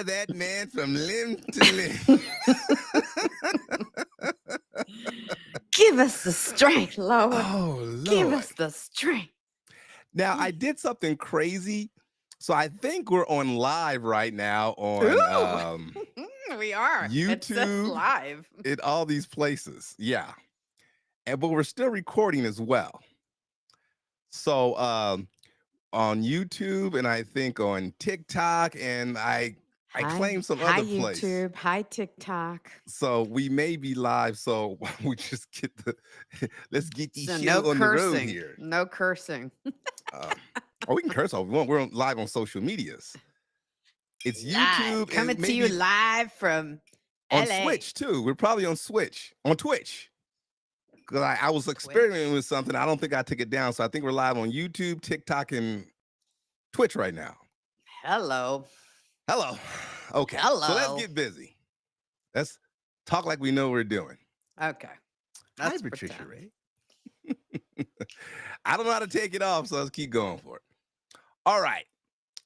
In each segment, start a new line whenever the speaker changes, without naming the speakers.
that man from limb to limb.
Give us the strength, Lord.
Oh,
Give
Lord.
us the strength.
Now, I did something crazy. So I think we're on live right now on
Ooh, we are. It says
YouTube
live.
in all these places. Yeah. But we're still recording as well. So on YouTube and I think on TikTok and I claim some
Hi
other place.
YouTube. Hi TikTok.
So we may be live. So we just get let's get these
So
shows
no
on the road
cursing.
here.
No cursing.
We can curse all we want. We're live on social medias. It's
Live.
YouTube
Coming
and
to you live from
on
LA.
Switch too. We're probably on Twitch. Because I was experimenting with something. I don't think I took it down. So I think we're live on YouTube, TikTok, and Twitch right now.
Hello.
Okay.
Hello.
So let's get busy. Let's talk like we know what we're doing.
Okay.
Hi, Patricia Ray. I don't know how to take it off, so let's keep going for it. All right.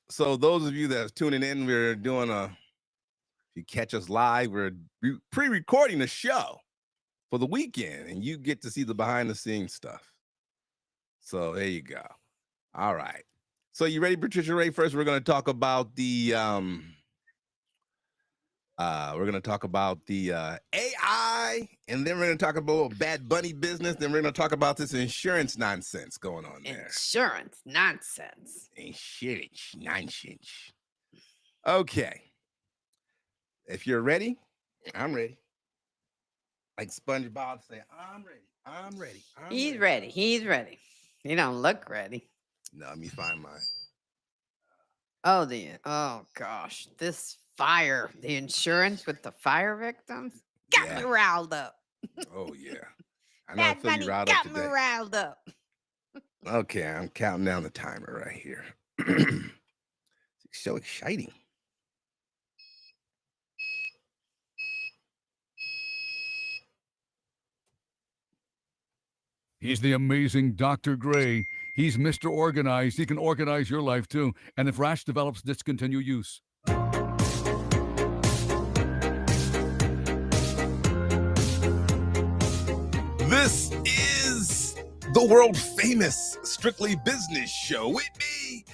So those of you that are tuning in, we're doing if you catch us live, we're pre-recording a show for the weekend, and you get to see the behind-the-scenes stuff. So there you go. All right. So you ready, Patricia Ray? First, we're going to talk about the AI, and then we're going to talk about Bad Bunny business. Then we're going to talk about this insurance nonsense going on there.
Insurance nonsense.
Insurance nonsense. Okay. If you're ready, I'm ready. Like SpongeBob say, I'm ready. I'm ready.
He's ready. He's ready. He don't look ready.
No, let me find mine.
Oh gosh, this fire, the insurance with the fire victims got me riled up.
Oh yeah, I know.
Bad Bunny got me riled up.
Okay, I'm counting down the timer right here. It's so exciting.
He's the amazing Dr. Gray. He's Mr. Organized. He can organize your life too. And if rash develops, discontinue use.
This is the world famous Strictly Business Show with me,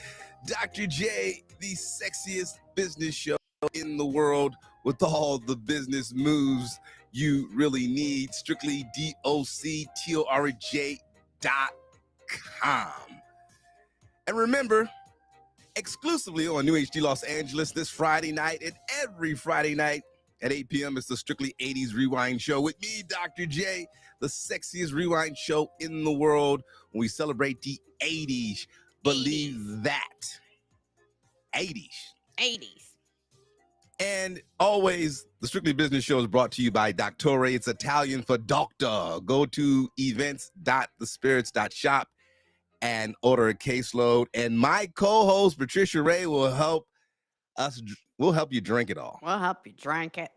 Dr. J, the sexiest business show in the world with all the business moves you really need. StrictlyDoctorJ.com. And remember, exclusively on New HD Los Angeles this Friday night and every Friday night at 8 p.m. it's the Strictly 80s Rewind Show with me, Dr. J, the sexiest rewind show in the world when we celebrate the 80s. Believe that. 80s. And always, the Strictly Business Show is brought to you by Doctore. It's Italian for doctor. Go to events.thespirits.shop and order a caseload. And my co-host, Patricia Ray, will help you drink it all.
We'll help you drink it.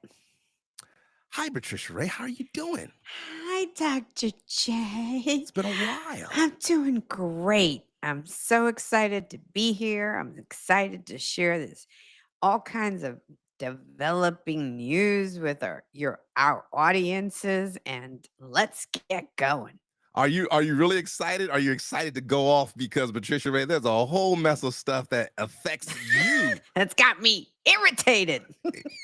Hi, Patricia Ray. How are you doing?
Hi, Dr. J.
It's been a while.
I'm doing great. I'm so excited to be here. I'm excited to share this all kinds of developing news with our audiences, and let's get going.
Are you really excited? Are you excited to go off? Because Patricia Ray, there's a whole mess of stuff that affects you.
That's got me irritated.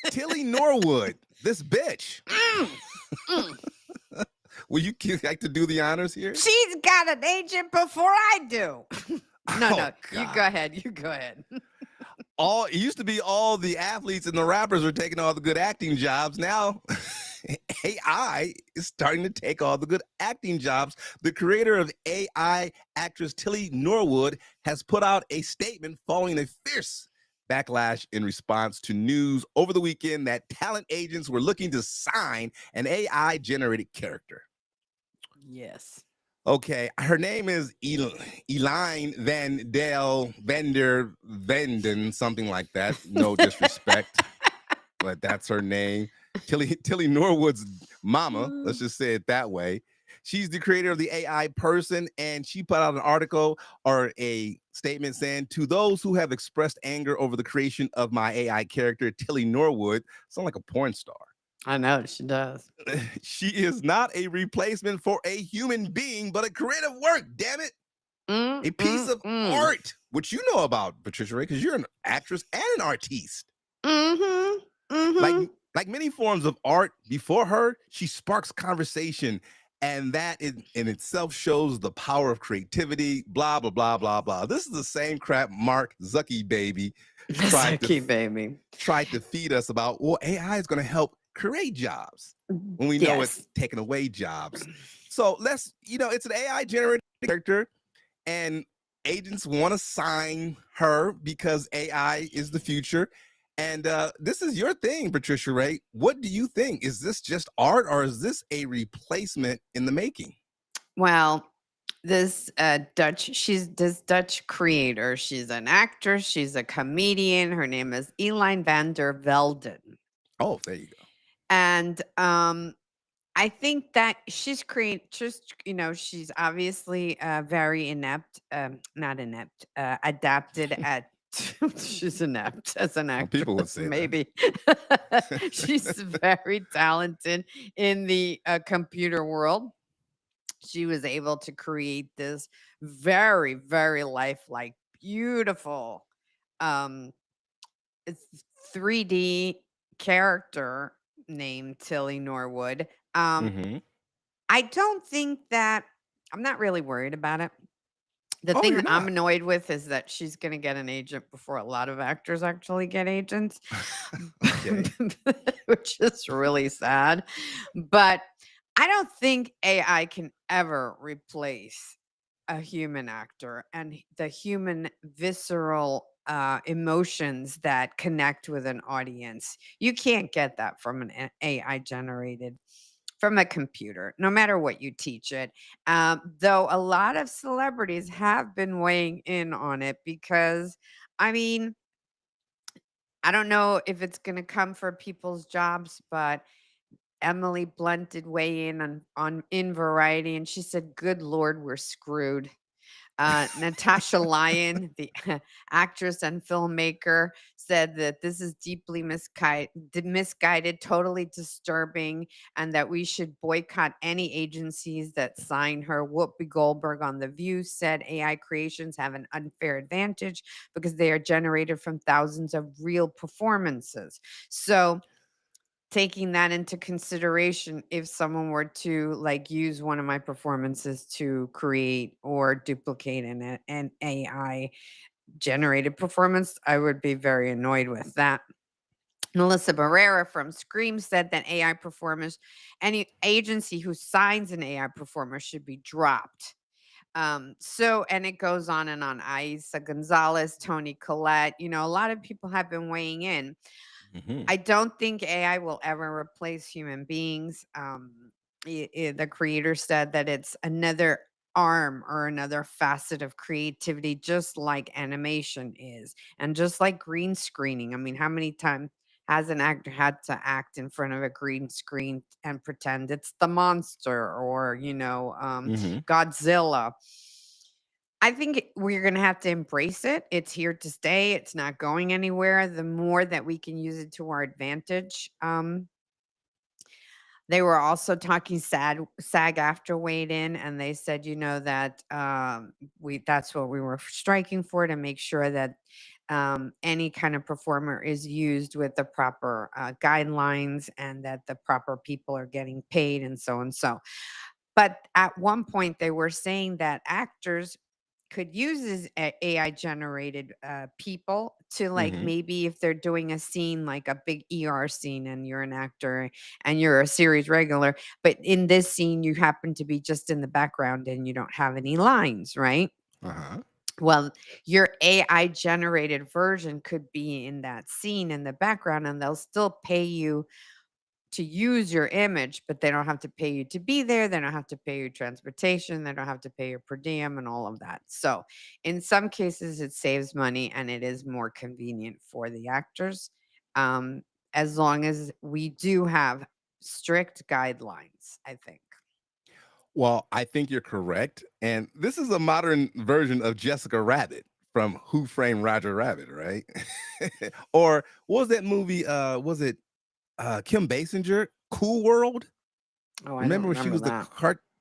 Tilly Norwood, this bitch. Will you like to do the honors here?
She's got an agent before I do. No,
God.
you go ahead. You go ahead.
It used to be all the athletes and the rappers were taking all the good acting jobs. Now AI is starting to take all the good acting jobs. The creator of AI, actress Tilly Norwood, has put out a statement following a fierce backlash in response to news over the weekend that talent agents were looking to sign an AI-generated character.
Yes.
Okay, her name is Elaine Van Del Venden, something like that. No disrespect, but that's her name. Tilly Norwood's mama, let's just say it that way. She's the creator of the AI person, and she put out an article or a statement saying, "To those who have expressed anger over the creation of my AI character, Tilly Norwood," sound like a porn star.
I know she does.
She is not a replacement for a human being, but a creative work. Damn it,
Mm,
a piece
mm,
of
mm.
art, which you know about, Patricia Ray, because you're an actress and an artiste.
Mhm.
Like
Mhm.
like many forms of art before her, she sparks conversation, and that in itself shows the power of creativity. Blah blah blah blah blah. This is the same crap Mark Zucky baby tried to
Sucky baby.
tried to feed us about. Well, AI is going to help create jobs when we know it's
Yes.
taking away jobs. So it's an AI generated character, and agents want to sign her because AI is the future. And this is your thing, Patricia Ray. What do you think? Is this just art, or is this a replacement in the making?
Well, she's this Dutch creator. She's an actress, she's a comedian. Her name is Eline van der Velden.
Oh, there you go.
And I think that she's obviously very inept, not inept, adapted at. She's inept as an
Some people would
actress,
say
maybe. She's very talented in the computer world. She was able to create this very, very lifelike, beautiful, um, it's 3D character named Tilly Norwood. Um,
hmm
I don't think that I'm not really worried about it. The
Oh,
thing
you're
that I'm
not.
annoyed with is that she's going to get an agent before a lot of actors actually get agents,
Okay.
which is really sad. But I don't think AI can ever replace a human actor and the human visceral emotions that connect with an audience. You can't get that from an AI generated from a computer, no matter what you teach it. Though a lot of celebrities have been weighing in on it because, I mean, I don't know if it's going to come for people's jobs, but Emily Blunt did weigh in on in Variety, and she said, "Good Lord, we're screwed." Natasha Lyon, the actress and filmmaker, said that this is deeply misguided, totally disturbing, and that we should boycott any agencies that sign her. Whoopi Goldberg on The View said AI creations have an unfair advantage because they are generated from thousands of real performances. So, taking that into consideration, if someone were to like use one of my performances to create or duplicate an AI generated performance, I would be very annoyed with that. Melissa Barrera from Scream said that AI performers, any agency who signs an AI performer should be dropped. And it goes on and on. Isa Gonzalez, Tony Collette, a lot of people have been weighing in.
hmm
I don't think AI will ever replace human beings. The creator said that it's another arm or another facet of creativity, just like animation is, and just like green screening. I mean, how many times has an actor had to act in front of a green screen and pretend it's the monster or,
hmm
Godzilla? I think we're going to have to embrace it. It's here to stay. It's not going anywhere. The more that we can use it to our advantage. They were also talking SAG after weighed in, and they said, that we that's what we were striking for, to make sure that any kind of performer is used with the proper guidelines and that the proper people are getting paid and so and so. But at one point, they were saying that actors could use as AI generated people to, like,
hmm
maybe if they're doing a scene like a big ER scene and you're an actor and you're a series regular, but in this scene you happen to be just in the background and you don't have any lines, right?
Uh-huh.
Well, your AI generated version could be in that scene in the background and they'll still pay you to use your image, but they don't have to pay you to be there. They don't have to pay you transportation. They don't have to pay your per diem and all of that. So, in some cases, it saves money and it is more convenient for the actors, um, as long as we do have strict guidelines, I think.
Well, I think you're correct. And this is a modern version of Jessica Rabbit from Who Framed Roger Rabbit, right? Or what was that movie? Was it Kim Basinger, Cool World?
Oh, I don't
Remember when she
remember
was
that.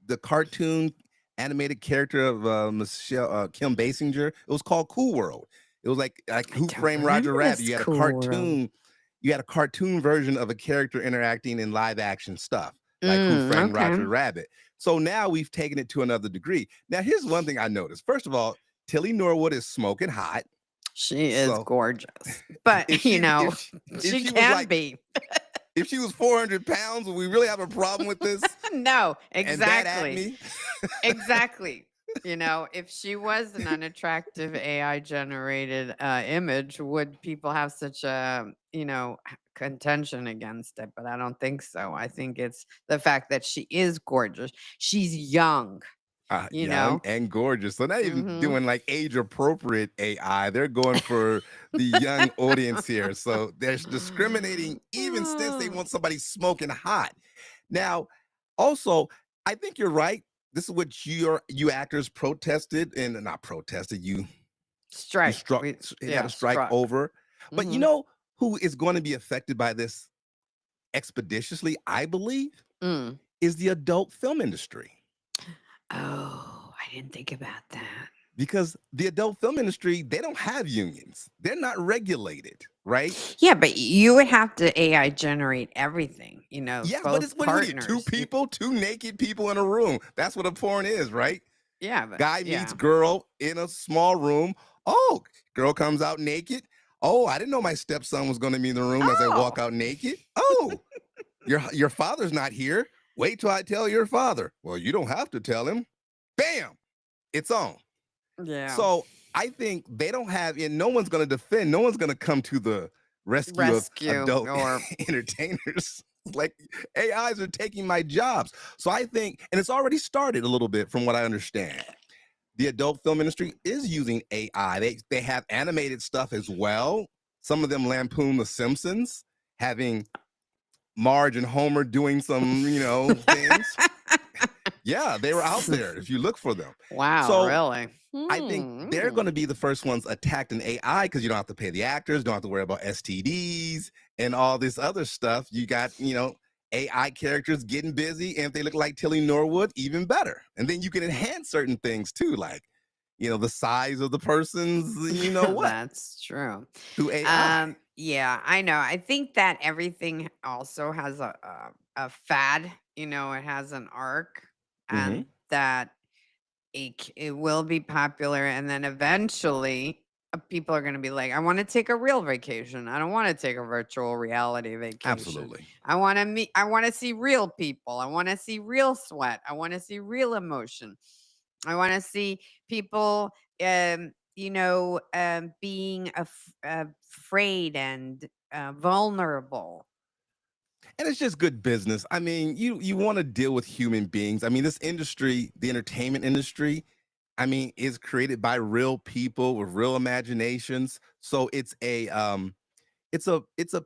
the cartoon animated character of Michelle Kim Basinger? It was called Cool World. It was like
I
Who
don't
Framed Roger
remember
Rabbit.
this
You had a
cool world.
cartoon. You had a cartoon version of a character interacting in live action stuff, like Who Framed
Okay.
Roger Rabbit. So now we've taken it to another degree. Now, here's one thing I noticed. First of all, Tilly Norwood is smoking hot.
She is
So
gorgeous, but
if she if
she
she was
can
like
be.
if she was 400 pounds, would we really have a problem with this?
No,
And that
exactly.
acne?
Exactly. If she was an unattractive AI generated image, would people have such a, contention against it? But I don't think so. I think it's the fact that she is gorgeous. She's young, you
Young
know.
and gorgeous. So not even
Hmm.
doing like age appropriate AI. They're going for the young audience here. So they're discriminating even since they want somebody smoking hot. Now, also, I think you're right. This is what you actors protested and not protested. You
Strike.
struck you had
Yeah,
a strike
struck.
over. But you
Hmm.
know who is going to be affected by this expeditiously, I believe,
Mm.
is the adult film industry.
Oh, I didn't think about that.
Because the adult film industry, they don't have unions. They're not regulated, right?
Yeah, but you would have to AI generate everything,
Yeah, but
both
it's what are you, two
partners.
people, two naked people in a room. That's what a porn is, right?
Yeah, but
Guy meets
yeah.
girl in a small room. Oh, girl comes out naked. Oh, I didn't know my stepson was going to be in the room as I walk
Oh,
out naked. Oh, your father's not here. Wait till I tell your father. Well, you don't have to tell him. Bam, it's on.
yeah.
So I think they don't have, and no one's going to defend. No one's going to come to the rescue of
Rescue
adult
or
entertainers. Like AIs are taking my jobs. So I think, and it's already started a little bit from what I understand. The adult film industry is using AI. They have animated stuff as well. Some of them lampoon The Simpsons, having Marge and Homer doing some, things. Yeah, they were out there if you look for them.
Wow,
So
really?
I think they're going to be the first ones attacked in AI because you don't have to pay the actors, don't have to worry about STDs and all this other stuff. You got, AI characters getting busy. And if they look like Tilly Norwood, even better. And then you can enhance certain things too, like, the size of the person's,
That's true.
through AI.
Yeah, I know. I think that everything also has a fad, it has an arc,
Hmm.
and that it will be popular, and then eventually people are going to be like, I want to take a real vacation. I don't want to take a virtual reality vacation.
Absolutely.
I want to see real people. I want to see real sweat. I want to see real emotion. I want to see people being afraid and vulnerable.
And it's just good business. I mean, you want to deal with human beings. I mean, this industry, the entertainment industry, I mean, is created by real people with real imaginations. So it's a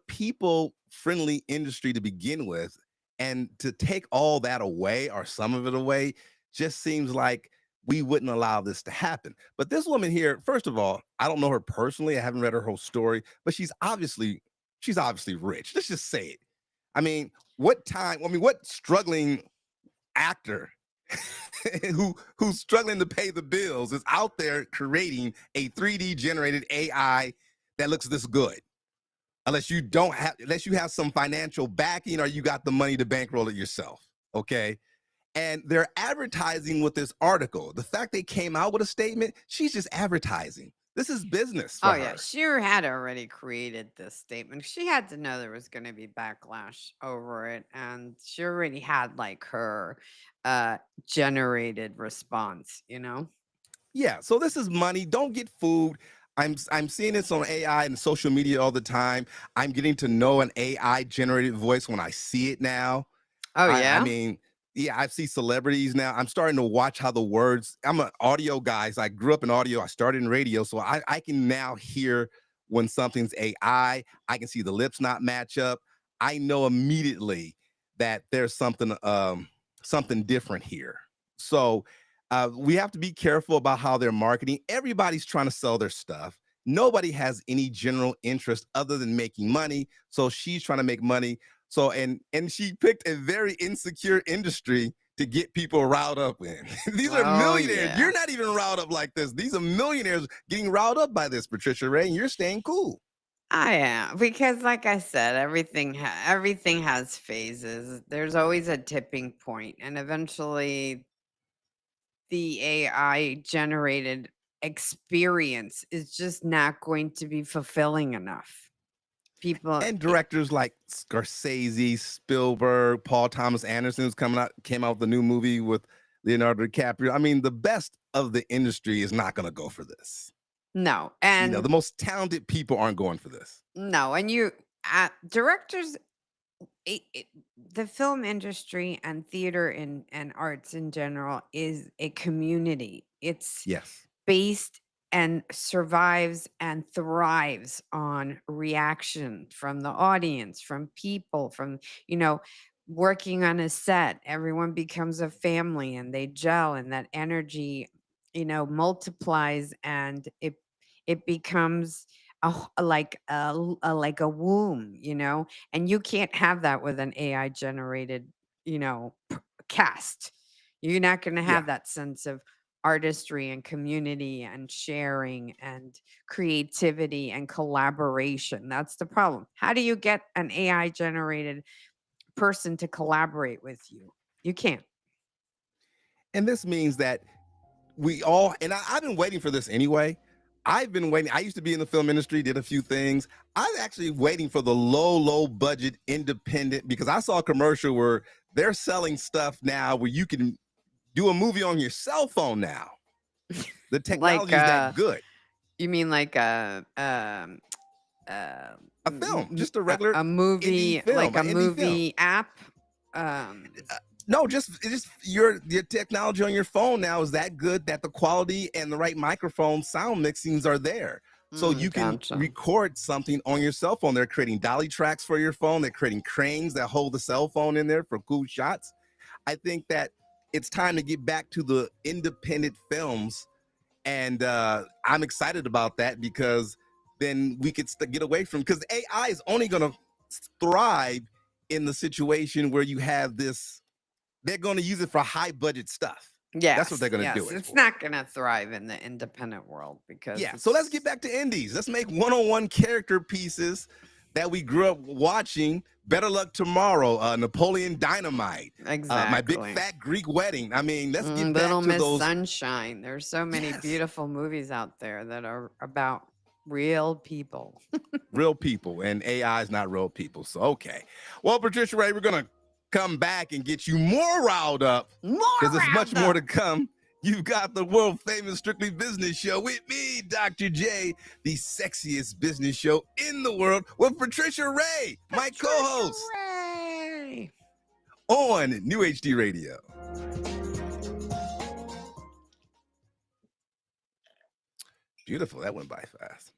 people friendly industry to begin with, and to take all that away or some of it away just seems like we wouldn't allow this to happen. But this woman here, first of all, I don't know her personally. I haven't read her whole story, but she's obviously rich. Let's just say it. I mean, what struggling actor who's struggling to pay the bills is out there creating a 3D generated AI that looks this good? Unless you have some financial backing or you got the money to bankroll it yourself. Okay. And they're advertising with this article. The fact they came out with a statement, she's just advertising. This is business for
Oh yeah,
her.
she had already created this statement. She had to know there was going to be backlash over it, and she already had like her uh generated response.
Yeah, so this is money. Don't get fooled. I'm seeing this on AI and social media all the time. I'm getting to know an AI generated voice when I see it now.
Oh
I
yeah.
mean, yeah, I see celebrities now. I'm starting to watch how the words. I'm an audio guy. So I grew up in audio. I started in radio, so I can now hear when something's AI. I can see the lips not match up. I know immediately that there's something different here. So we have to be careful about how they're marketing. Everybody's trying to sell their stuff. Nobody has any general interest other than making money. So she's trying to make money. So and she picked a very insecure industry to get people riled up in. These are
Oh,
millionaires.
yeah.
You're not even riled up like this. These are millionaires getting riled up by this, Patricia Ray, and you're staying cool.
I am, because like I said, everything has phases. There's always a tipping point, and eventually the AI generated experience is just not going to be fulfilling enough. People,
And directors like Scorsese, Spielberg, Paul Thomas Anderson, who's came out with a new movie with Leonardo DiCaprio. I mean, the best of the industry is not going to go for this.
no,
You know,
and
the most talented people aren't going for this.
no, and directors, the film industry and theater and arts in general is a community. It's
Yes.
based and survives and thrives on reaction from the audience, from people, from, working on a set. Everyone becomes a family and they gel, and that energy, multiplies, and it becomes like a womb, and you can't have that with an AI generated, cast. You're not going to
Yeah.
have that sense of artistry and community and sharing and creativity and collaboration. That's the problem. How do you get an AI generated person to collaborate with you? You can't.
And this means that I've been waiting for this anyway. I've been waiting. I used to be in the film industry, did a few things. I'm actually waiting for the low budget independent, because I saw a commercial where they're selling stuff now where you can do a movie on your cell phone now. The technology is that good.
You mean like a
film, just a regular
a movie,
indie film,
like a
an indie film.
movie app?
No, just your technology on your phone now is that good that the quality and the right microphone sound mixings are there. So you can
Gotcha.
record something on your cell phone. They're creating dolly tracks for your phone. They're creating cranes that hold the cell phone in there for cool shots. I think that it's time to get back to the independent films. And I'm excited about that, because then we could get away from, because AI is only going to thrive in the situation where you have this, they're going to use it for high budget stuff.
Yes,
That's what they're going to do.
It's not going to thrive in the independent world, because
Yeah. So let's get back to indies. Let's make one-on-one character pieces that we grew up watching. Better Luck Tomorrow, Napoleon Dynamite,
exactly.
My Big Fat Greek Wedding. I mean, let's get back
Little
to
Miss
those.
Sunshine. There's so many
Yes.
beautiful movies out there that are about real people.
Real people, and AI is not real people. So, okay. Well, Patricia Ray, we're going to come back and get you more riled up, because there's much more to come. You've got the world famous Strictly Business Show with me, Dr. J, the sexiest business show in the world, with Patricia Ray, my co-host,
Ray.
on New HD Radio. Beautiful. That went by fast.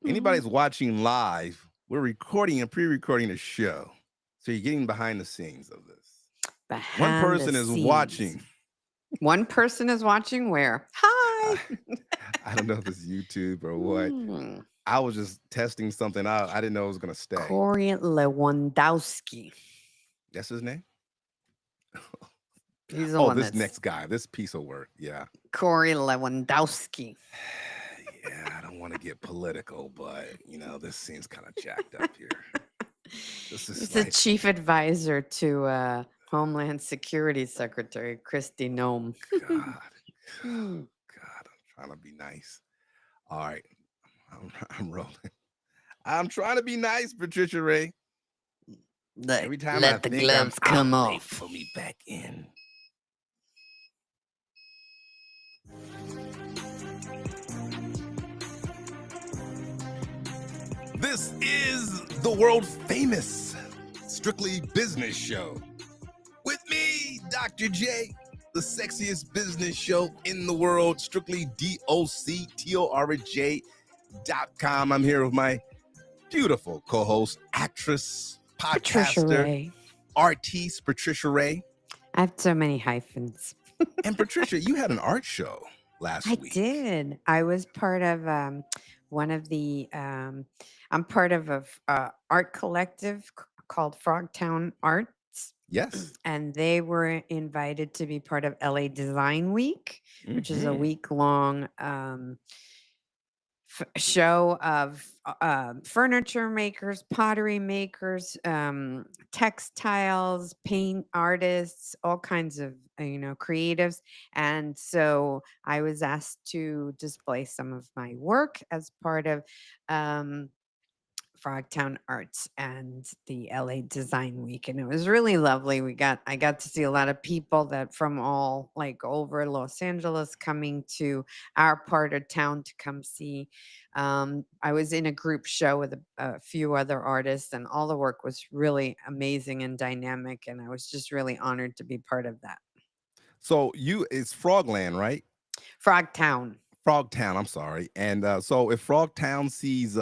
Anybody's watching live, we're recording and pre-recording a show. So you're getting behind the scenes of this. One person is watching.
One person is watching where? Hi.
I don't know if it's YouTube or what. I was just testing something out. I didn't know it was going to stay.
Corey Lewandowski.
That's his name?
He's the one
this next guy, this piece of work. Yeah.
Corey Lewandowski.
Yeah, I don't want to get political, but, this seems kind of jacked up here.
He's the chief advisor to Homeland Security Secretary Kristi Noem.
God, I'm trying to be nice. All right, I'm rolling. I'm trying to be nice, Patricia Ray. Every time
let the gloves come off.
Put me back in. This is the world famous Strictly Business Show. With me, Dr. J, the sexiest business show in the world, Strictly DOCTORJ.com. I'm here with my beautiful co-host, actress, podcaster, artiste, Patricia Ray.
I have so many hyphens.
And Patricia, you had an art show
I
last week.
did. I was part of one of the. I'm part of a art collective called Frogtown Arts,
Yes.
and they were invited to be part of LA Design Week, which is a
Mhm.
week long show of furniture makers, pottery makers, textiles, paint artists, all kinds of creatives. And so I was asked to display some of my work as part of um, Frogtown Arts and the LA Design Week, and it was really lovely. I got to see a lot of people that from all like over Los Angeles coming to our part of town to come see. I was in a group show with a few other artists, and all the work was really amazing and dynamic, and I was just really honored to be part of that.
So it's Frogland, right?
Frogtown.
Frogtown, I'm sorry. And so if Frogtown sees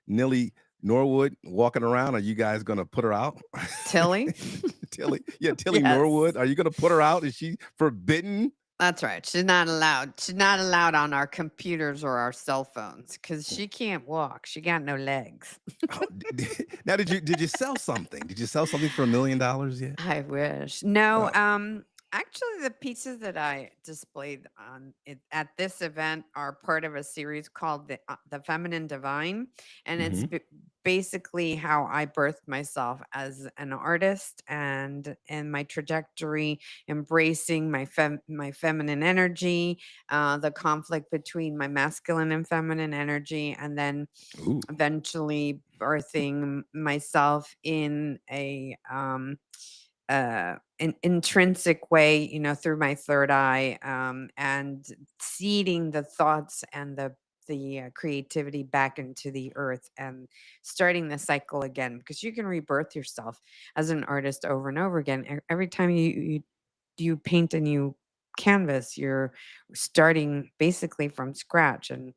Nilly Norwood walking around, are you guys gonna put her out?
Tilly?
Tilly, yeah, Tilly
Yes.
Norwood. Are you gonna put her out? Is she forbidden?
That's right. She's not allowed. She's not allowed on our computers or our cell phones because she can't walk. She got no legs.
Oh, now, did you sell something? Did you sell something for $1 million yet?
I wish. No,
Oh.
actually the pieces that I displayed at this event are part of a series called the Feminine Divine, and it's
Mhm.
basically how I birthed myself as an artist and my trajectory, embracing my feminine energy, the conflict between my masculine and feminine energy, and then
Ooh.
eventually birthing myself in a an intrinsic way, through my third eye, and seeding the thoughts and the creativity back into the earth and starting the cycle again, because you can rebirth yourself as an artist over and over again. Every time you paint a new canvas, you're starting basically from scratch and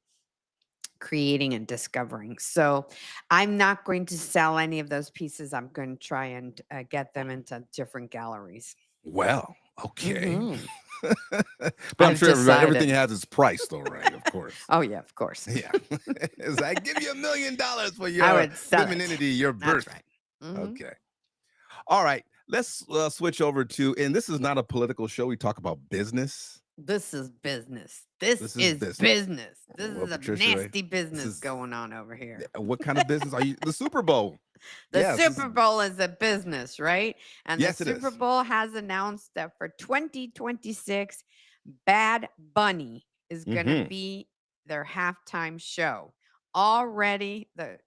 creating and discovering. So I'm not going to sell any of those pieces. I'm going to try and get them into different galleries.
Well, okay.
Mhm.
But I'm
I've
sure everything
decided.
has its price, though, right? Of course.
Oh yeah, of course.
Yeah. It's like, give you $1 million for
I
your
would sell it.
femininity, your
That's
birth.
right. Mhm.
Okay. All right. Let's switch over to, and this is not a political show. We talk about business.
This is business. This
This is
is
business.
business. This
Well,
is a
Patricia, right?
nasty business
is-
going on over here.
What kind of business are you? The Super Bowl.
The
Yes, this is-
Super Bowl is a business, right? And
Yes,
the
it
Super
is.
Bowl has announced that for 2026, Bad Bunny is going to
Mhm.
be their halftime show. Already, the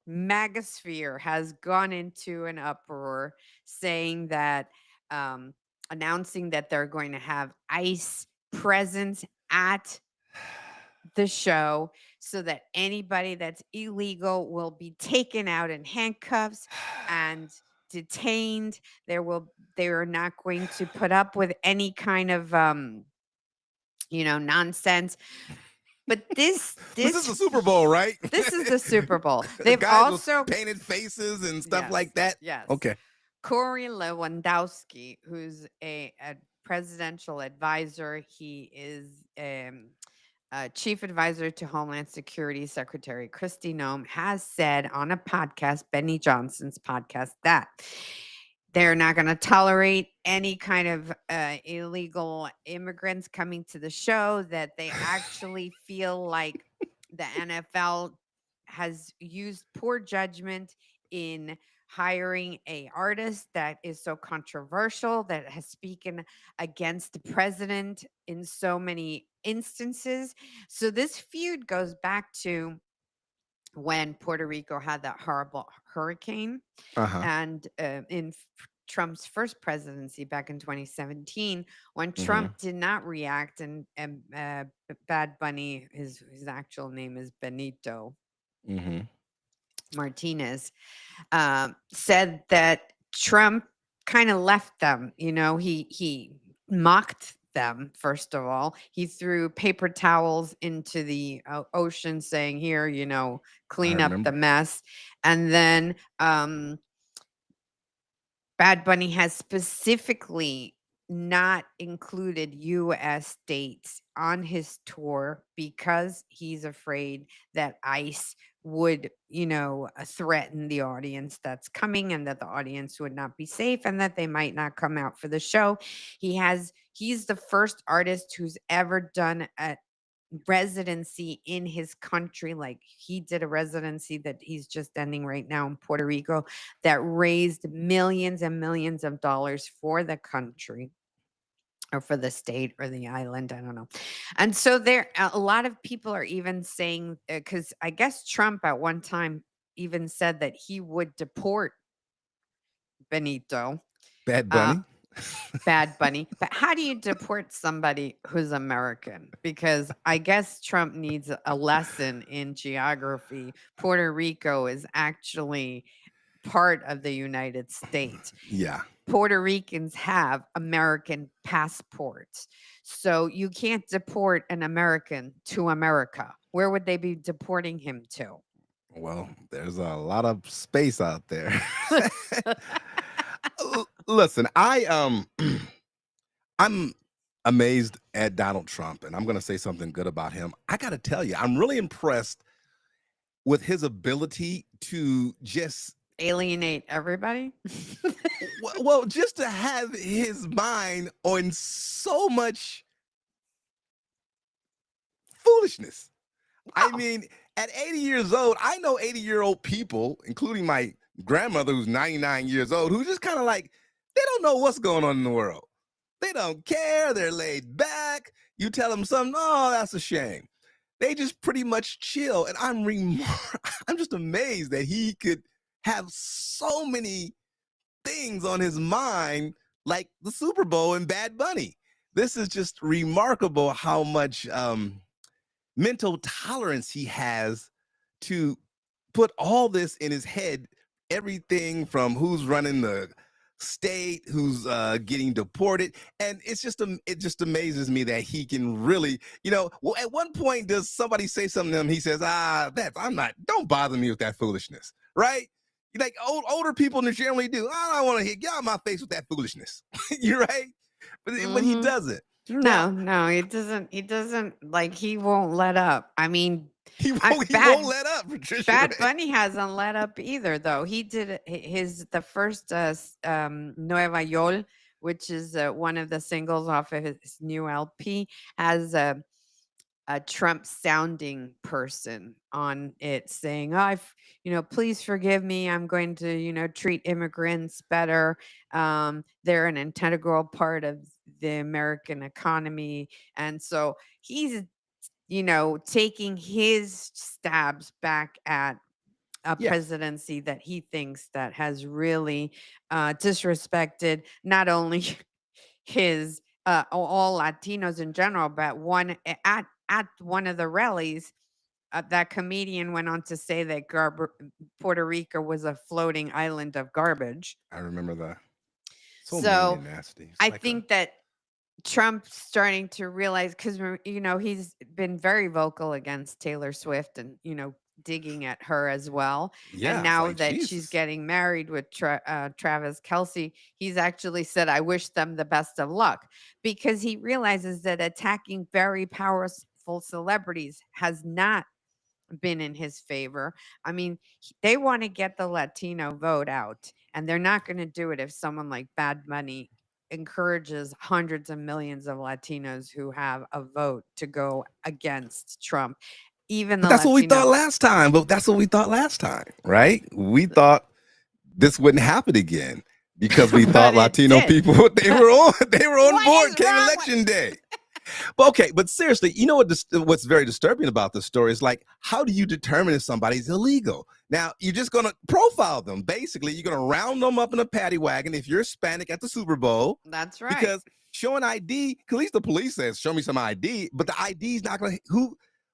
Magasphere has gone into an uproar saying that, announcing that they're going to have ICE presence at the show so that anybody that's illegal will be taken out in handcuffs and detained. They are not going to put up with any kind of nonsense. But
This is the Super Bowl, right?
this is the Super Bowl.
The
They've
guys with
also
painted faces and stuff
Yes,
like that.
yes.
Okay.
Corey Lewandowski, who's a presidential advisor. He is chief advisor to Homeland Security Secretary Kristi Noem, has said on a podcast, Benny Johnson's podcast, that they're not going to tolerate any kind of illegal immigrants coming to the show, that they actually feel like the NFL has used poor judgment in hiring a artist that is so controversial, that has spoken against the president in so many instances. So this feud goes back to when Puerto Rico had that horrible hurricane,
Uh-huh.
and in Trump's first presidency back in 2017, when
Mm-hmm.
Trump did not react, and Bad Bunny, his actual name is Benito
Mm-hmm.
Martinez, said that Trump kind of left them. He mocked them. First of all, he threw paper towels into the ocean, saying, "Here, clean up the
remember.
mess." And then Bad Bunny has specifically not included US states on his tour because he's afraid that ICE would, threaten the audience that's coming and that the audience would not be safe and that they might not come out for the show. He's the first artist who's ever done a residency in his country. Like, he did a residency that he's just ending right now in Puerto Rico that raised millions and millions of dollars for the country or for the state or the island, I don't know. And so there a lot of people are even saying, because I guess Trump at one time even said that he would deport Benito.
Bad
uh,
Bunny.
Bad Bunny. But how do you deport somebody who's American? Because I guess Trump needs a lesson in geography. Puerto Rico is actually part of the United States.
Yeah.
Puerto Ricans have American passports. So you can't deport an American to America. Where would they be deporting him to?
Well, there's a lot of space out there. Listen, I'm amazed at Donald Trump, and I'm going to say something good about him. I got to tell you, I'm really impressed with his ability to just
Alienate everybody?
well, just to have his mind on so much foolishness. I
Wow.
mean, at 80 years old, I know 80-year-old people, including my grandmother who's 99 years old, who just kind of like, they don't know what's going on in the world. They don't care. They're laid back. You tell them something, oh, that's a shame. They just pretty much chill. And I'm just amazed that he could have so many things on his mind, like the Super Bowl and Bad Bunny. This is just remarkable how much mental tolerance he has to put all this in his head, everything from who's running the state, who's getting deported. And it just amazes me that he can really, well, at one point does somebody say something to him, he says, don't bother me with that foolishness, right? Like older people generally do. I don't want to get out of my face with that foolishness. You're right. But when he
Mhm.
doesn't,
No, he doesn't like, he won't let up. I mean,
he
I
won't
Bad
let up, Patricia
Bad
Ray.
Bunny hasn't let up either, though. He did the first Nueva York, which is one of the singles off of his new LP, has a Trump sounding person on it saying, "Oh, please forgive me. I'm going to, treat immigrants better. They're an integral part of the American economy." And so he's, taking his stabs back at a
Yeah.
presidency that he thinks that has really disrespected not only his all Latinos in general, but at one of the rallies, that comedian went on to say that Puerto Rico was a floating island of garbage.
I remember that. So mean
So
and nasty. It's
I
like
think that Trump's starting to realize, because he's been very vocal against Taylor Swift and digging at her as well. And
yeah, it's
now
like
that she's
Jesus.
getting married with Travis Kelsey, he's actually said, "I wish them the best of luck," because he realizes that attacking very powerful celebrities has not been in his favor. I mean, they want to get the Latino vote out, and they're not going to do it if someone like Bad Bunny encourages hundreds of millions of Latinos who have a vote to go against Trump. Even
But
the
that's what we thought
Latino,
last time. But that's what we thought last time, right? We thought this wouldn't happen again because we thought
but it
Latino
did.
people they were on
What
board
is
came
wrong with-
election day. But okay, but seriously, you know what's very disturbing about this story is, like, how do you determine if somebody's illegal? Now, you're just gonna profile them. Basically, you're gonna round them up in a paddy wagon if you're Hispanic at the Super Bowl,
That's right.
because showing ID, at least the police says, show me some ID, but the ID is not gonna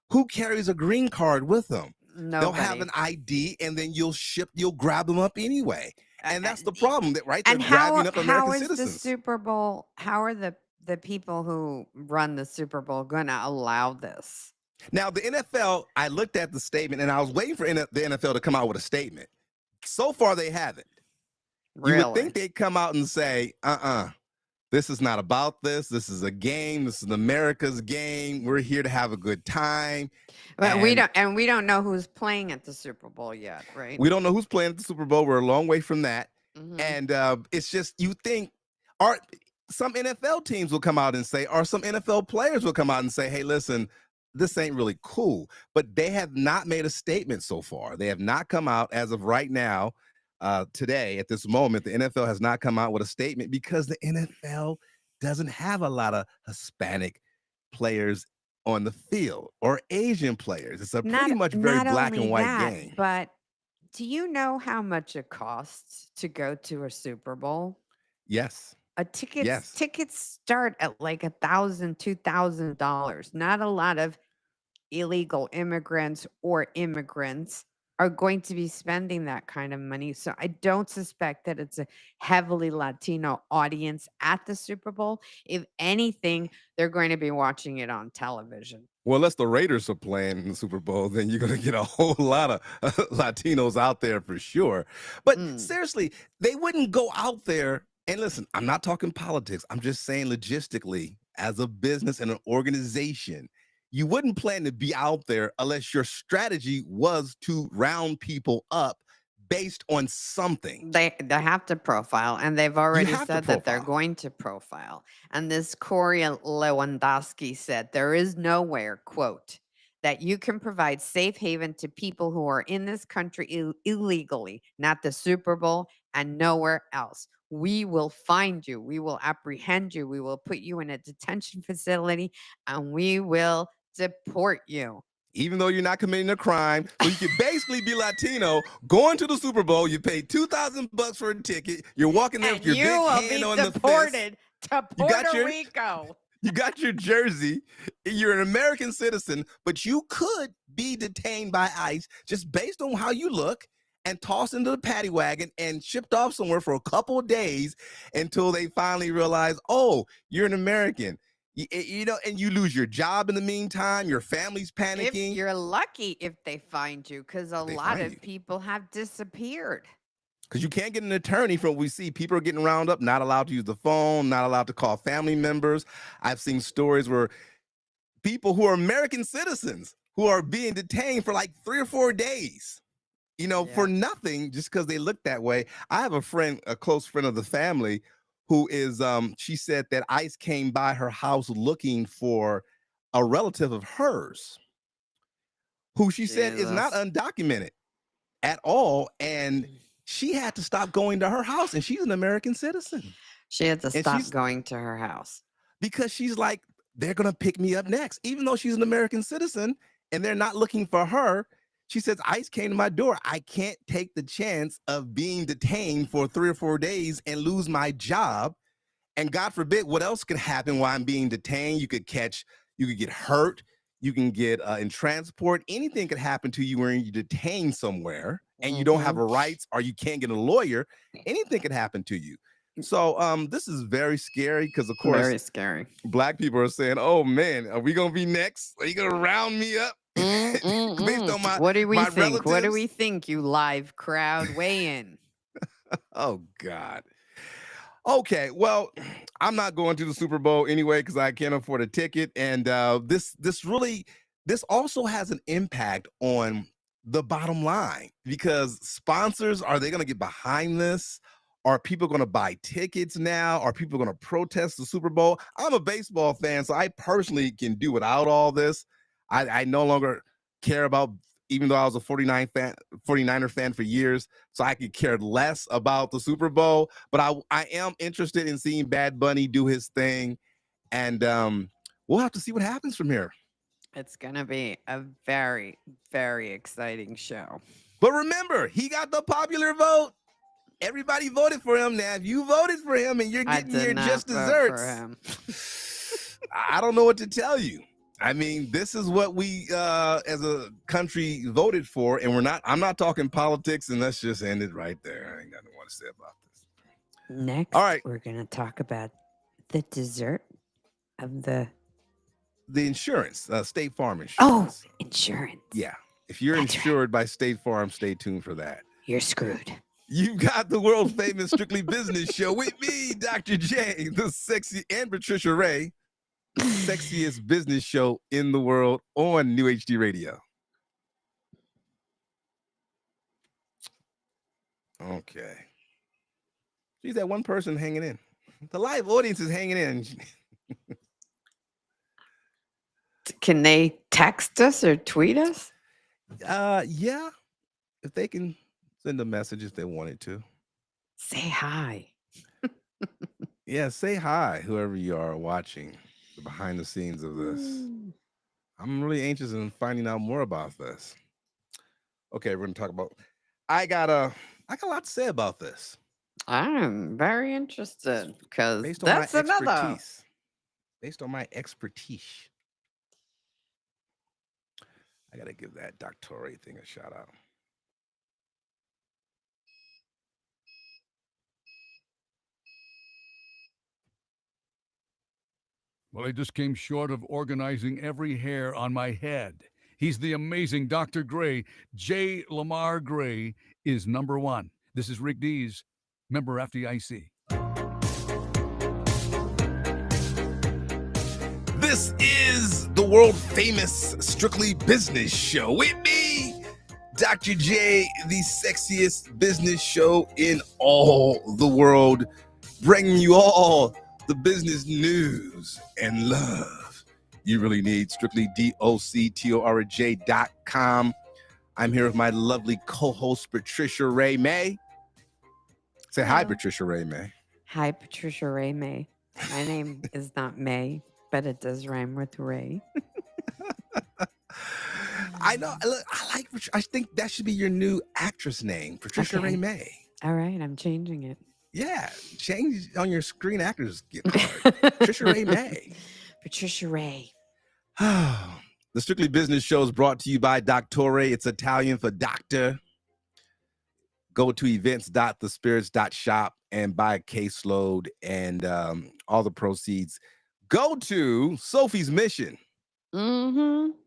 who carries a green card with them? They'll have
Nobody.
an ID, and then you'll grab them up anyway. And that's the
And
problem, that right? They're
and
grabbing up
how
American
is the
citizens.
Super Bowl? How are the people who run the Super Bowl going to allow this?
Now, the NFL, I looked at the statement, and I was waiting for the NFL to come out with a statement. So far, they haven't. You would
Really?
think they'd come out and say, this is not about this. This is a game. This is America's game. We're here to have a good time.
But
And
we don't know who's playing at the Super Bowl yet, right?
we don't know who's playing at the Super Bowl. We're a long way from that.
Mhm.
And it's just, you think, some NFL teams will come out and say, or some NFL players will come out and say, hey, listen, this ain't really cool. But they have not made a statement so far. They have not come out as of right now. Today, at this moment, the NFL has not come out with a statement because the NFL doesn't have a lot of Hispanic players on the field or Asian players. It's a pretty much very
not
black
only
and white
that,
game.
but do you know how much it costs to go to a Super Bowl?
Yes. Yes.
Tickets start at like $1,000, $2,000. Not a lot of illegal immigrants or immigrants are going to be spending that kind of money. So I don't suspect that it's a heavily Latino audience at the Super Bowl. If anything, they're going to be watching it on television.
Well, unless the Raiders are playing in the Super Bowl, then you're going to get a whole lot of Latinos out there for sure. But seriously, they wouldn't go out there. And listen, I'm not talking politics. I'm just saying logistically, as a business and an organization, you wouldn't plan to be out there unless your strategy was to round people up based on something.
They have to profile, and they've already
have to
said that they're
profile.
going to profile. And this Corey Lewandowski said there is nowhere, quote, that you can provide safe haven to people who are in this country illegally, not the Super Bowl and nowhere else. We will find you. We will apprehend you. We will put you in a detention facility, and we will deport you.
Even though you're not committing a crime. So you could basically be Latino, going to the Super Bowl, you pay $2,000 for a ticket, you're walking there with your big hand on the fist.
Deported to
You got
Puerto
your-
Rico.
You got your jersey, you're an American citizen, but you could be detained by ICE just based on how you look and tossed into the paddy wagon and shipped off somewhere for a couple of days until they finally realize, oh, you're an American. You know, and you lose your job in the meantime. Your family's
If
panicking.
you're lucky if they find you, because a
They
lot
find
of
you.
people have disappeared.
Because you can't get an attorney from what we see. People are getting round up, not allowed to use the phone, not allowed to call family members. I've seen stories where people who are American citizens who are being detained for like 3 or 4 days, you know, for nothing, just because they look that way. I have a friend, a close friend of the family, who is, she said that ICE came by her house looking for a relative of hers, who she said is not
Jesus.
undocumented at all. And she had to stop going to her house, and she's an American citizen
She had to
And
stop
she's-
going to her house.
because she's like, they're going to pick me up next. Even though she's an American citizen and they're not looking for her, she says, ICE came to my door. I can't take the chance of being detained for 3 or 4 days and lose my job. And God forbid, what else could happen while I'm being detained? You could get hurt. You can get in transport. Anything could happen to you when you're detained somewhere and you don't have a rights, or you can't get a lawyer. Anything could happen to you. So this is very scary because, of course,
Very scary.
Black people are saying, oh man, are we gonna be next? Are you gonna round me up? Based on my
What do we
my
think? What do
relatives?
we think, you live crowd? Weigh in.
Oh God. Okay, well, I'm not going to the Super Bowl anyway because I can't afford a ticket. And this also has an impact on the bottom line, because sponsors, are they going to get behind this? Are people going to buy tickets now? Are people going to protest the Super Bowl? I'm a baseball fan, so I personally can do without all this. I no longer care about, even though I was a 49er fan for years, so I could care less about the Super Bowl. But I am interested in seeing Bad Bunny do his thing, and we'll have to see what happens from here.
It's going to be a very, very exciting show.
But remember, he got the popular vote. Everybody voted for him. Now, if you voted for him and you're
I
getting
did
your
not
just
vote for
desserts,
him.
I don't know what to tell you. I mean, this is what we as a country voted for, and I'm not talking politics, and let's just end it right there. I ain't got nothing more to say about this.
Next,
All right.
we're going to talk about the dessert of the
Insurance, State Farm
Oh,
insurance.
insurance.
Yeah. If you're
That's right.
insured by State Farm, stay tuned for that.
You're screwed.
You've got the world famous Strictly Business Show with me, Dr. J, the sexy, and Patricia Ray, sexiest business show in the world on New HD Radio. Okay. She's that one person hanging in. The live audience is hanging in.
Can they text us or tweet us?
Yeah. If they can send a message if they wanted to.
Say hi.
Yeah, say hi, whoever you are watching the behind the scenes of this. I'm really anxious in finding out more about this. Okay, we're gonna talk about. I got a lot to say about this.
I'm very interested because
Based on
that's
my
another.
expertise. Based on my expertise. I gotta give that Doctorate thing a shout out.
Well, I just came short of organizing every hair on my head. He's the amazing Dr. Gray. J. Lamar Gray is number one. This is Rick Dees, member FDIC.
This is the world famous Strictly Business Show with me, Dr. J, the sexiest business show in all the world, bringing you all the business news and love you really need. StrictlyDoctorJ.com. I'm here with my lovely co-host Patricia Ray May. Say hi, Patricia Ray May.
Hi, Patricia Ray May. My name is not May, but it does rhyme with Ray.
I know. Look, I think that should be your new actress name, Patricia Ray May.
All right, I'm changing it.
Yeah, change on your Screen Actors gift card. Patricia Ray May.
Patricia Ray.
The Strictly Business Show is brought to you by Doctore. It's Italian for doctor. Go to events.thespirits.shop and buy a caseload, and all the proceeds go to Sophie's Mission.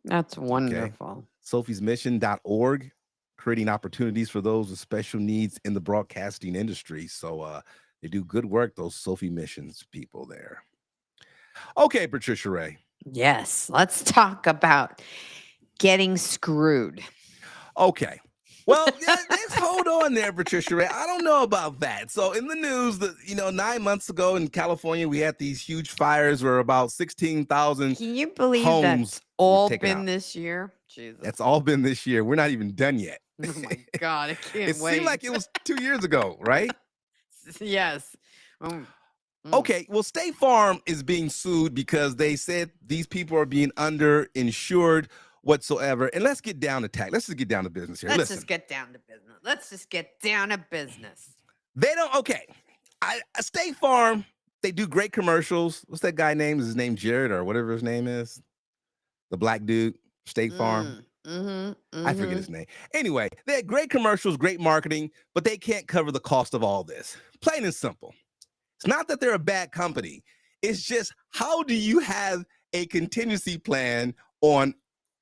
That's wonderful.
SophiesMission.org, creating opportunities for those with special needs in the broadcasting industry. So they do good work, those Sophie Missions people there. Okay, Patricia Ray.
Yes, let's talk about getting screwed.
Okay. Well, let's hold on there, Patricia Ray. I don't know about that. So in the news, 9 months ago in California, we had these huge fires where about 16,000
Can you believe
homes
that's all
taken
been
out.
this year? Jesus.
That's all been this year. We're not even done yet.
Oh my God, I can't
It
wait.
seemed like it was 2 years ago, right?
Yes.
Okay, well, State Farm is being sued because they said these people are being underinsured whatsoever. And let's get down to tax. Let's just get down to business here.
Let's just get down to business.
They don't. Okay, State Farm. They do great commercials. What's that guy name? Is his name Jared or whatever his name is? The black dude, State Farm. I forget his name. Anyway, they had great commercials, great marketing, but they can't cover the cost of all this. Plain and simple. It's not that they're a bad company. It's just, how do you have a contingency plan on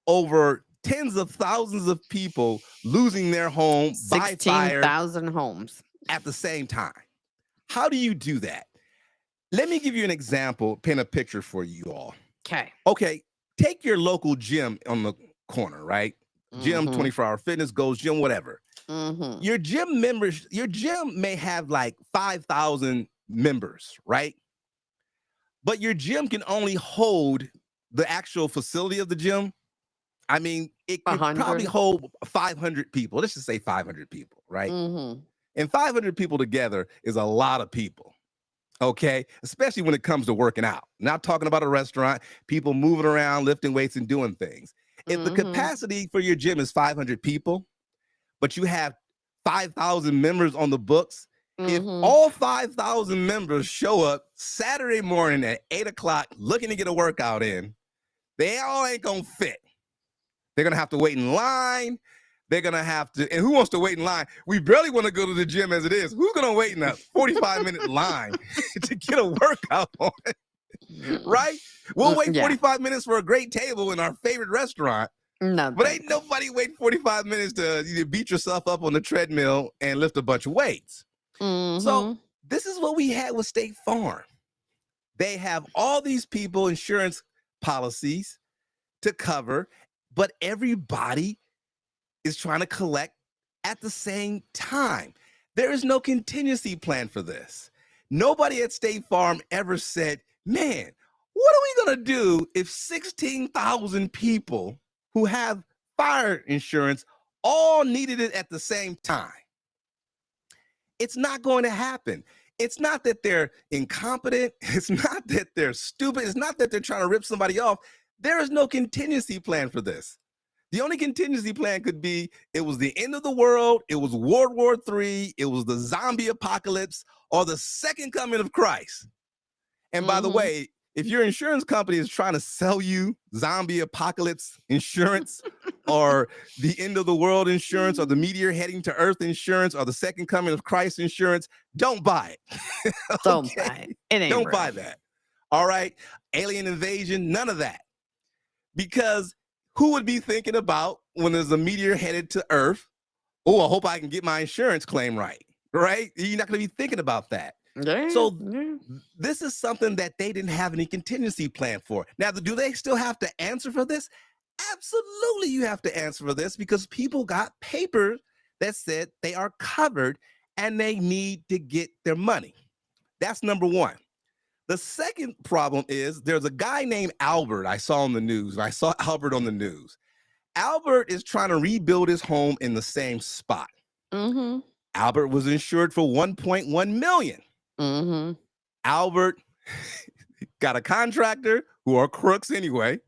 over tens of thousands of people losing their home by fire
16,000 homes
at the same time? How do you do that? Let me give you an example, paint a picture for you all. Okay, take your local gym on the corner, right? Gym, 24-hour fitness, Gold's Gym, whatever. Your gym may have like 5,000 members, right? But your gym can only hold the actual facility of the gym. I mean, it can probably hold 500 people. Let's just say 500 people, right? And 500 people together is a lot of people, okay? Especially when it comes to working out. Not talking about a restaurant, people moving around, lifting weights and doing things. If the capacity for your gym is 500 people, but you have 5,000 members on the books, if all 5,000 members show up Saturday morning at 8 o'clock looking to get a workout in, they all ain't gonna fit. They're gonna have to wait in line. They're gonna have to, and who wants to wait in line? We barely want to go to the gym as it is. Who's gonna wait in a 45-minute line to get a workout on? Right? We'll wait 45 minutes for a great table in our favorite restaurant,
No
But ain't
thanks.
nobody waiting 45 minutes to beat yourself up on the treadmill and lift a bunch of weights. So
Mm-hmm.
this is what we had with State Farm. They have all these people insurance policies to cover, but everybody is trying to collect at the same time. There is no contingency plan for this. Nobody at State Farm ever said, man, what are we going to do if 16,000 people who have fire insurance all needed it at the same time? It's not going to happen. It's not that they're incompetent. It's not that they're stupid. It's not that they're trying to rip somebody off. There is no contingency plan for this. The only contingency plan could be it was the end of the world, it was World War III, it was the zombie apocalypse, or the second coming of Christ. And by the
Mm-hmm.
way, if your insurance company is trying to sell you zombie apocalypse insurance or the end of the world insurance or the meteor heading to Earth insurance or the second coming of Christ insurance, don't buy it.
Don't
Okay?
buy it. It ain't
Don't
real.
buy that. All right? Alien invasion, none of that. Because who would be thinking about when there's a meteor headed to Earth? Oh, I hope I can get my insurance claim right. Right? You're not going to be thinking about that.
Yeah,
So
yeah.
this is something that they didn't have any contingency plan for. Now, do they still have to answer for this? Absolutely, you have to answer for this because people got papers that said they are covered and they need to get their money. That's number one. The second problem is there's a guy named Albert I saw on the news. I saw Albert on the news. Albert is trying to rebuild his home in the same spot.
Mm-hmm.
Albert was insured for 1.1 million.
Mm-hmm.
Albert got a contractor who are crooks anyway.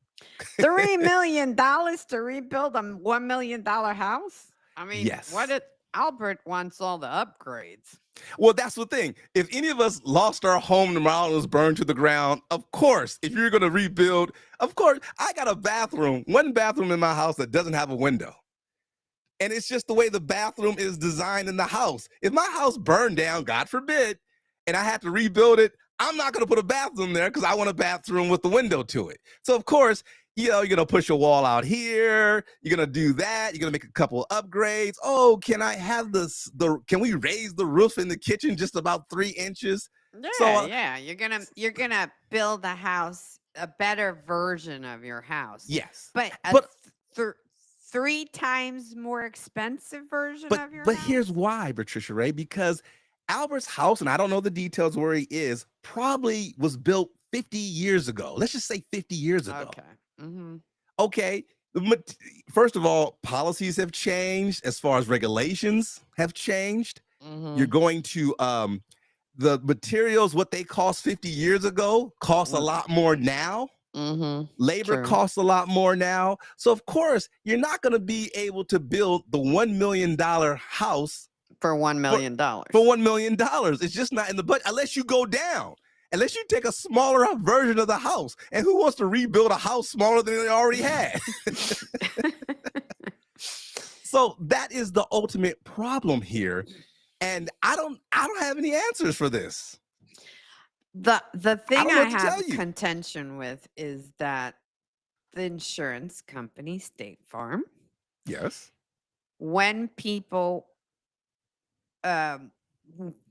$3 million to rebuild a $1 million house? I mean,
Yes.
what if Albert wants all the upgrades?
Well, that's the thing. If any of us lost our home tomorrow and was burned to the ground, of course, if you're going to rebuild, of course, I got a bathroom, one bathroom in my house that doesn't have a window. And it's just the way the bathroom is designed in the house. If my house burned down, God forbid, and I had to rebuild it, I'm not going to put a bathroom there because I want a bathroom with the window to it. So, of course, you're going to push a wall out here. You're going to do that. You're going to make a couple of upgrades. Oh, can I have can we raise the roof in the kitchen just about 3 inches?
Yeah,
So,
yeah. You're gonna build a house, a better version of your house.
yes.
But a
But-
3 times more expensive version
But
of your
but
house?
here's why, Patricia Ray, because Albert's house, and I don't know the details where he is, probably was built 50 years ago. Let's just say 50 years ago.
Okay. Mm-hmm.
Okay. First of all, policies have changed as far as regulations have changed.
Mm-hmm.
You're going to the materials, what they cost 50 years ago, cost a
Mm.
lot more now.
Mm-hmm.
Labor
True.
costs a lot more now. So of course, you're not going to be able to build the $1 million house
For $1 million.
for $1 million. It's just not in the budget unless you go down, unless you take a smaller version of the house. And who wants to rebuild a house smaller than they already had? So that is the ultimate problem here. And I don't have any answers for this.
The thing
don't know
I
what to
have
tell you.
contention with is that the insurance company, State Farm,
Yes.
when people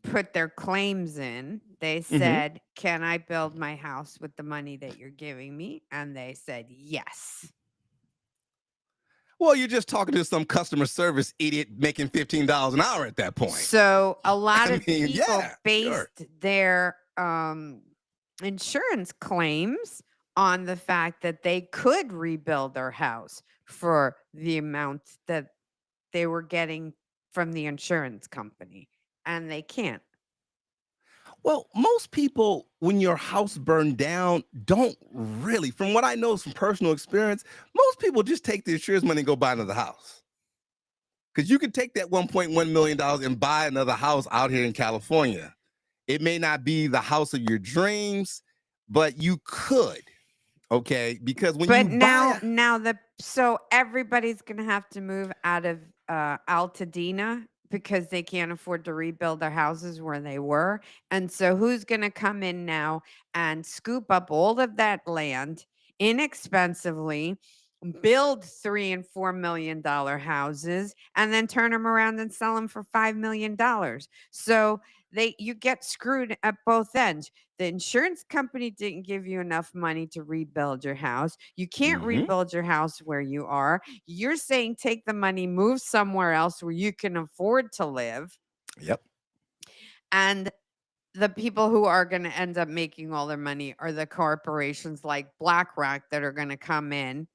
put their claims in, they said, "Can I build my house with the money that you're giving me?" And they said yes.
Well, you're just talking to some customer service idiot making $15 an hour at that point.
So a lot
I
of
mean,
people
yeah, sure.
based their insurance claims on the fact that they could rebuild their house for the amount that they were getting from the insurance company, and they can't.
Well, most people, when your house burned down, don't really, from what I know from personal experience, most people just take the insurance money and go buy another house. Because you can take that $1.1 million and buy another house out here in California. It may not be the house of your dreams, but you could. Okay, because when
But
you
so everybody's gonna have to move out of Altadena because they can't afford to rebuild their houses where they were. And so who's gonna come in now and scoop up all of that land inexpensively build $3 and $4 million houses and then turn them around and sell them for $5 million. So you get screwed at both ends. The insurance company didn't give you enough money to rebuild your house. You can't
Hmm.
rebuild your house where you are. You're saying take the money, move somewhere else where you can afford to live.
Yep.
And the people who are going to end up making all their money are the corporations like BlackRock that are going to come in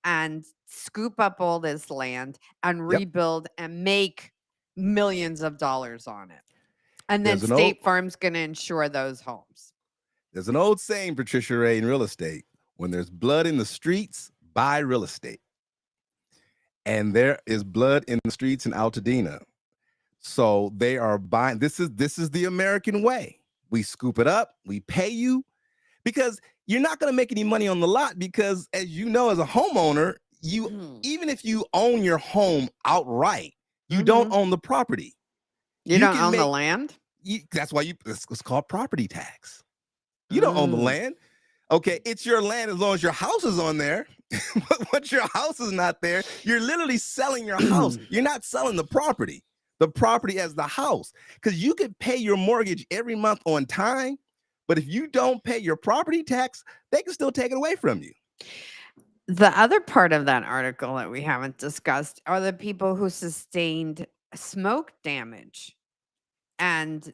and scoop up all this land and
Yep.
rebuild and make millions of dollars on it. And then
There's an old
State Farm's going to insure those homes.
there's an old saying, Patricia Ray, in real estate: when there's blood in the streets, buy real estate. And there is blood in the streets in Altadena. So they are buying. This is the American way. We scoop it up, we pay you, because you're not going to make any money on the lot, because as you know, as a homeowner, even if you own your home outright, you don't own the property.
You don't own the land?
That's why it's called property tax. You don't own the land. Okay, it's your land as long as your house is on there. But once your house is not there, you're literally selling your house. You're not selling the property as the house, because you could pay your mortgage every month on time, but if you don't pay your property tax, they can still take it away from you.
The other part of that article that we haven't discussed are the people who sustained smoke damage and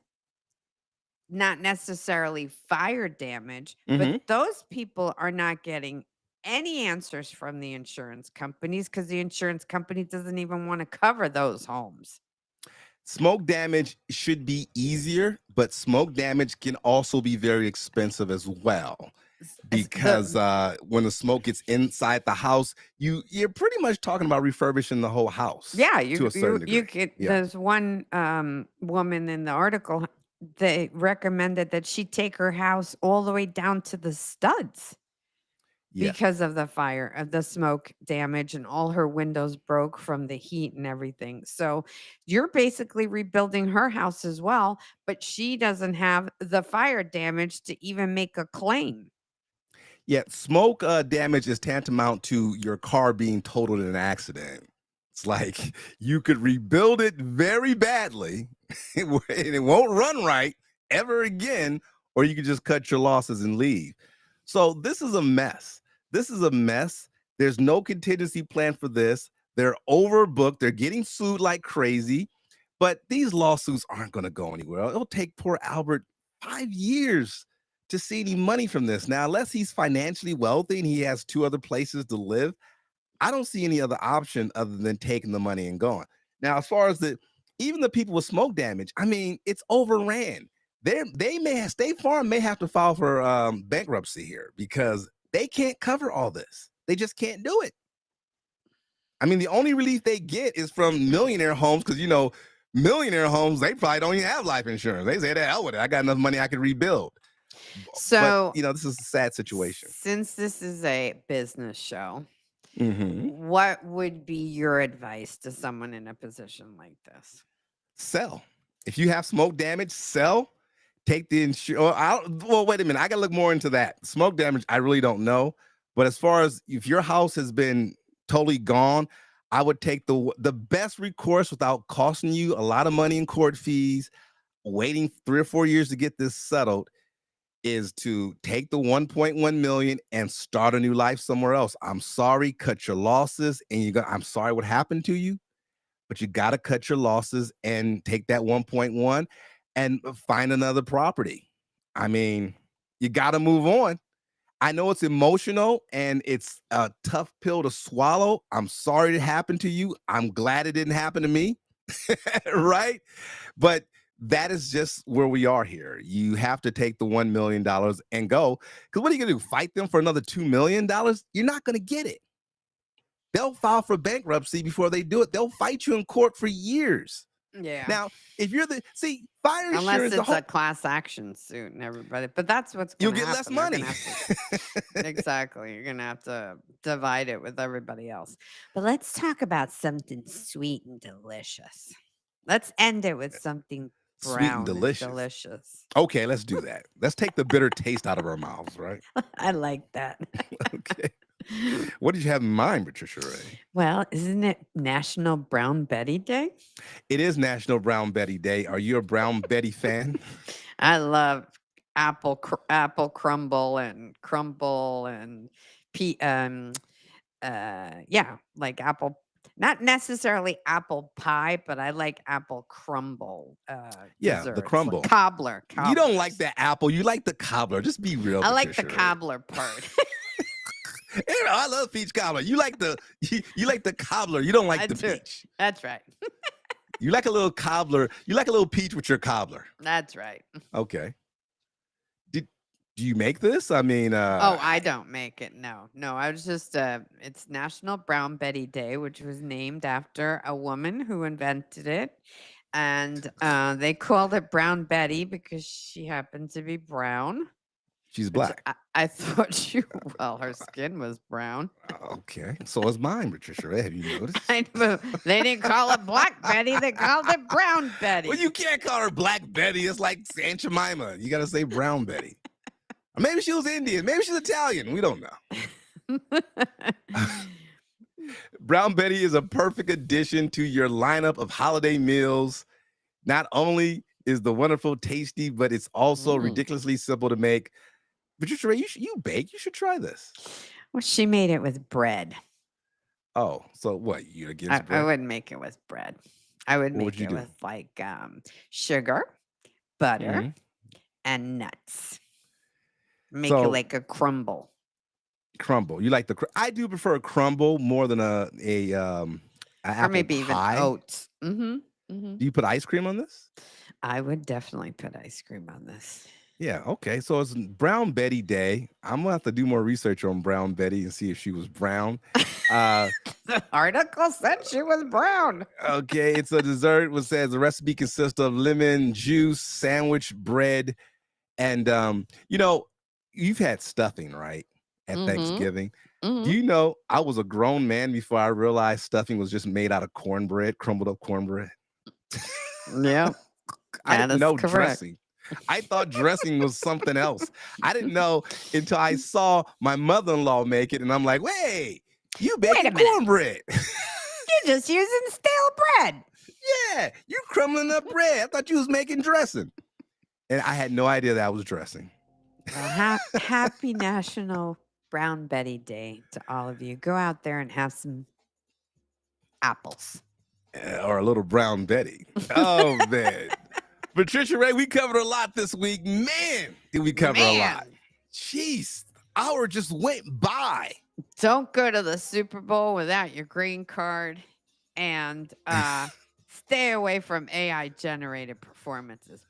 not necessarily fire damage, but those people are not getting any answers from the insurance companies because the insurance company doesn't even want to cover those homes.
Smoke damage should be easier, but smoke damage can also be very expensive as well, because when the smoke gets inside the house, you're pretty much talking about refurbishing the whole house.
Yeah,
to a certain degree.
you could. There's one woman in the article. They recommended that she take her house all the way down to the studs because of the fire, of the smoke damage, and all her windows broke from the heat and everything. So you're basically rebuilding her house as well, but she doesn't have the fire damage to even make a claim.
Yeah, smoke damage is tantamount to your car being totaled in an accident. It's like you could rebuild it very badly and it won't run right ever again, or you could just cut your losses and leave. So this is a mess. This is a mess. There's no contingency plan for this. They're overbooked. They're getting sued like crazy, but these lawsuits aren't going to go anywhere. It'll take poor Albert 5 years to see any money from this. Now, unless he's financially wealthy and he has 2 other places to live, I don't see any other option other than taking the money and going. Now, as far as even the people with smoke damage, I mean, it's overran. State Farm may have to file for bankruptcy here, because they can't cover all this. They just can't do it. I mean, the only relief they get is from millionaire homes, because millionaire homes, they probably don't even have life insurance. They say, the hell with it, I got enough money I can rebuild.
So,
but, this is a sad situation.
Since this is a business show, what would be your advice to someone in a position like this?
Sell. If you have smoke damage, sell. Take the insurance. Well, wait a minute. I got to look more into that. Smoke damage, I really don't know. But as far as if your house has been totally gone, I would take the best recourse without costing you a lot of money in court fees, waiting 3 or 4 years to get this settled, is to take the 1.1 million and start a new life somewhere else. I'm sorry, cut your losses, and I'm sorry what happened to you, but you got to cut your losses and take that 1.1 and find another property. I mean, you got to move on. I know it's emotional and it's a tough pill to swallow. I'm sorry it happened to you. I'm glad it didn't happen to me. Right? But that is just where we are here. You have to take the $1 million and go. Because what are you going to do? Fight them for another $2 million? You're not going to get it. They'll file for bankruptcy before they do it. They'll fight you in court for years.
Yeah.
Now, if you're fire insurance,
unless it's a class action suit and everybody, but that's what's going to happen.
You'll get less money.
Exactly. You're going to have to divide it with everybody else. But let's talk about something sweet and delicious. Let's end it with something brown
sweet and delicious. Okay, let's do that. Let's take the bitter taste out of our mouths, right?
I like that.
Okay. What did you have in mind, Patricia Ray?
Well, isn't it National Brown Betty Day?
It is National Brown Betty Day. Are you a Brown Betty fan?
I love apple crumble and yeah, like apple, not necessarily apple pie, but I like apple crumble
Yeah, the
desserts, like
crumble.
cobbler.
You don't like
Cobblers.
the apple. You like the cobbler. Just be real,
I like the
Patricia Ray.
cobbler part.
You know, I love peach cobbler. You like the you like the cobbler. You don't like
I
the
do.
peach.
That's right.
You like a little cobbler. You like a little peach with your cobbler.
That's right.
Okay. Do you make this? I mean,
Oh, I don't make it. No, I was just, it's National Brown Betty Day, which was named after a woman who invented it. And they called it Brown Betty because she happened to be brown.
she's
Which
black.
I thought well, her skin was brown.
Okay. So is mine, Patricia Ray. Have you noticed?
They didn't call it Black Betty, they called it Brown Betty.
Well, you can't call her Black Betty. It's like Aunt Jemima. You got to say Brown Betty. Or maybe she was Indian. Maybe she's Italian. We don't know. Brown Betty is a perfect addition to your lineup of holiday meals. Not only is the wonderful tasty, but it's also
Mm.
ridiculously simple to make. Patricia Ray, you bake. You should try this.
Well, she made it with bread.
Oh, so what? You're against
I
bread?
wouldn't make it with bread. I would
What would
make
you
it
do?
with like sugar, butter,
Mhm.
and nuts. Make
So
it like a crumble.
crumble. You like the? I do prefer a crumble more than a
Or
apple
maybe even
pie.
oats. Mm-hmm.
Do you put ice cream on this?
I would definitely put ice cream on this.
Yeah. Okay. So it's Brown Betty Day. I'm gonna have to do more research on Brown Betty and see if she was brown.
The article said she was brown.
Okay, it's a dessert which says the recipe consists of lemon juice, sandwich bread, and you know, you've had stuffing, right? At
Mhm.
Thanksgiving. Do
Mhm.
you know I was a grown man before I realized stuffing was just made out of cornbread, crumbled up cornbread?
Yeah,
I
that
didn't
is
know
correct.
dressing. I thought dressing was something else. I didn't know until I saw my mother-in-law make it, and I'm like, wait, you
Wait a
baking
minute.
cornbread.
You're just using stale bread.
Yeah, you crumbling up bread. I thought you was making dressing. And I had no idea that was dressing.
Well, happy National Brown Betty Day to all of you. Go out there and have some apples.
Or a little Brown Betty. Oh, man. Patricia Ray, we covered a lot this week. Man, did we cover a lot.
Man.
Jeez, hour just went by.
Don't go to the Super Bowl without your green card, and stay away from AI generated performances.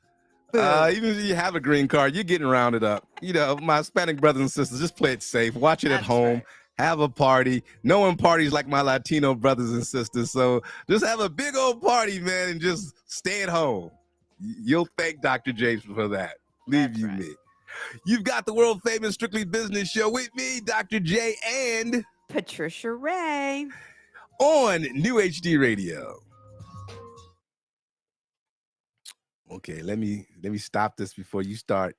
Boo.
Even if you have a green card, you're getting rounded up. You know, my Hispanic brothers and sisters, just play it safe. Watch it at
That's
home.
right.
Have a party. No one parties like my Latino brothers and sisters. So just have a big old party, man, and just stay at home. You'll thank Dr. James for that. Leave
That's
you
right.
me. You've got the world famous Strictly Business Show with me, Dr. J, and
Patricia Ray.
on New HD Radio. Okay, let me stop this before you start